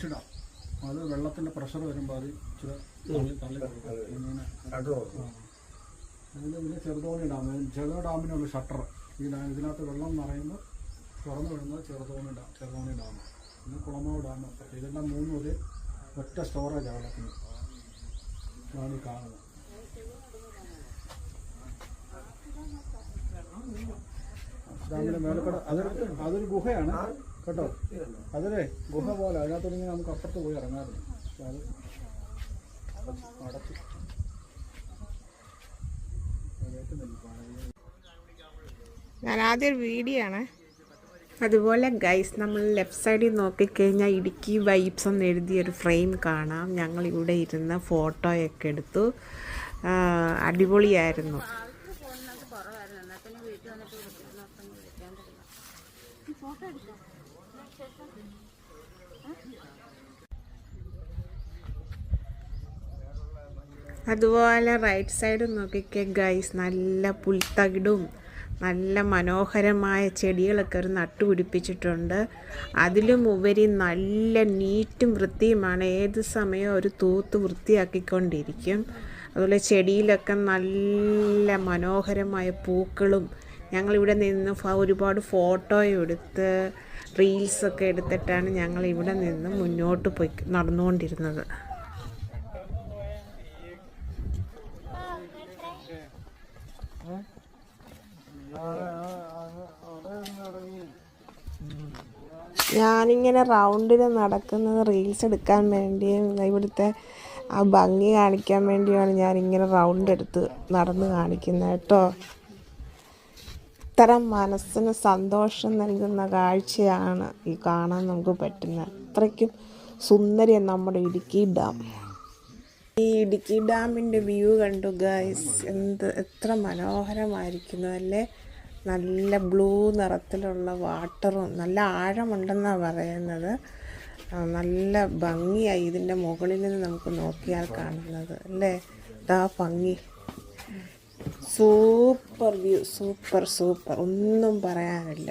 Switch ഇടാം. അത് വെള്ളത്തിൻ്റെ പ്രഷർ വരുമ്പോൾ അത് ഇച്ചിരി തള്ളി ഇങ്ങനെ അതിൽ ചെറുതോണി ഡാം, ചെറുതോണി ഡാമിനുള്ള ഷട്ടർ ഇതിനകത്ത് വെള്ളം നിറയുമ്പോൾ തുറന്നു വിടുന്നത് ചെറുതോണി ഡാം, പിന്നെ കുളമാവ് ഡാം. ഇതെല്ലാം മൂന്നും ഒരു ഒറ്റ സ്റ്റോറേജ് വെള്ളത്തിന് ആണ് ഈ കാണുന്നത്. ഡാമിൻ്റെ മേലക്കൂടെ അതൊരു ഗുഹയാണ് കേട്ടോ. അതൊരു ഗുഹ പോലെ അതിനകത്തുണ്ടെങ്കിൽ നമുക്ക് അപ്പുറത്ത് പോയി ഇറങ്ങാറുണ്ട്. അത് അടച്ചു. ഞാൻ ആദ്യം വീഡിയോ ആണ്. അതുപോലെ ഗൈസ്, നമ്മൾ ലെഫ്റ്റ് സൈഡിൽ നോക്കിക്കഴിഞ്ഞാൽ ഇടുക്കി വൈബ്സ് എന്ന് എഴുതിയൊരു ഫ്രെയിം കാണാം. ഞങ്ങളിവിടെ ഇരുന്ന് ഫോട്ടോയൊക്കെ എടുത്തു. അടിപൊളിയായിരുന്നു. അതുപോലെ റൈറ്റ് സൈഡ് നോക്കിക്കേ ഗൈസ്, നല്ല പുൽത്തകിടും നല്ല മനോഹരമായ ചെടികളൊക്കെ ഒരു നട്ടുപിടിപ്പിച്ചിട്ടുണ്ട്. അതിലും ഉപരി നല്ല നീറ്റും വൃത്തിയുമാണ്. ഏത് സമയവും ഒരു തൂത്ത് വൃത്തിയാക്കിക്കൊണ്ടിരിക്കും. അതുപോലെ ചെടിയിലൊക്കെ നല്ല മനോഹരമായ പൂക്കളും. ഞങ്ങളിവിടെ നിന്ന് ഒരുപാട് ഫോട്ടോയും എടുത്ത് റീൽസൊക്കെ എടുത്തിട്ടാണ് ഞങ്ങളിവിടെ നിന്ന് മുന്നോട്ട് പോയി നടന്നുകൊണ്ടിരുന്നത്. ഞാനിങ്ങനെ റൗണ്ടിൽ നടക്കുന്നത് റീൽസ് എടുക്കാൻ വേണ്ടിയും ഇവിടുത്തെ ആ ഭംഗി കാണിക്കാൻ വേണ്ടിയാണ് ഞാനിങ്ങനെ റൗണ്ട് എടുത്ത് നടന്ന് കാണിക്കുന്നത് കേട്ടോ. ഇത്ര മനസ്സിന് സന്തോഷം നൽകുന്ന കാഴ്ചയാണ് ഈ കാണാൻ നമുക്ക് പറ്റുന്നത്. അത്രയ്ക്കും സുന്ദരിയാണ് നമ്മുടെ ഇടുക്കി ഡാം. ഈ ഇടുക്കി ഡാമിൻ്റെ വ്യൂ കണ്ടു ഗൈസ്, എത്ര മനോഹരമായിരിക്കുന്നു അല്ലേ. നല്ല ബ്ലൂ നിറത്തിലുള്ള വാട്ടറും നല്ല ആഴമുണ്ടെന്നാണ് പറയുന്നത്. നല്ല ഭംഗിയായി ഇതിൻ്റെ മുകളിൽ നിന്ന് നമുക്ക് നോക്കിയാൽ കാണുന്നത് അല്ലേ. ഇതാ ഭംഗി, സൂപ്പർ വ്യൂ, സൂപ്പർ ഒന്നും പറയാനില്ല.